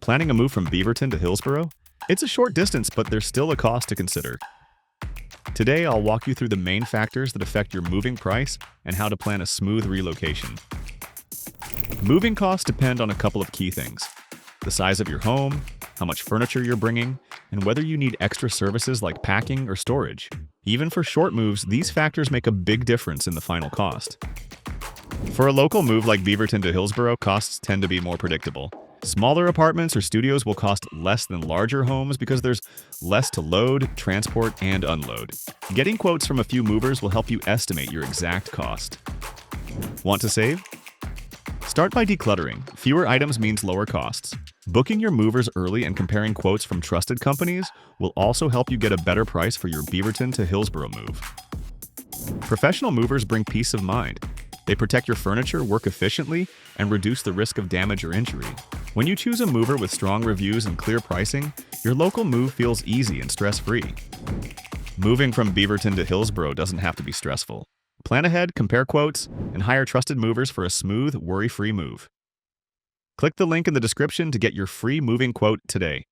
Planning a move from Beaverton to Hillsboro? It's a short distance, but there's still a cost to consider. Today, I'll walk you through the main factors that affect your moving price and how to plan a smooth relocation. Moving costs depend on a couple of key things: the size of your home, how much furniture you're bringing, and whether you need extra services like packing or storage. Even for short moves, these factors make a big difference in the final cost. For a local move like Beaverton to Hillsboro, costs tend to be more predictable. Smaller apartments or studios will cost less than larger homes because there's less to load, transport, and unload. Getting quotes from a few movers will help you estimate your exact cost. Want to save? Start by decluttering. Fewer items means lower costs. Booking your movers early and comparing quotes from trusted companies will also help you get a better price for your Beaverton to Hillsboro move. Professional movers bring peace of mind. They protect your furniture, work efficiently, and reduce the risk of damage or injury. When you choose a mover with strong reviews and clear pricing, your local move feels easy and stress-free. Moving from Beaverton to Hillsboro doesn't have to be stressful. Plan ahead, compare quotes, and hire trusted movers for a smooth, worry-free move. Click the link in the description to get your free moving quote today.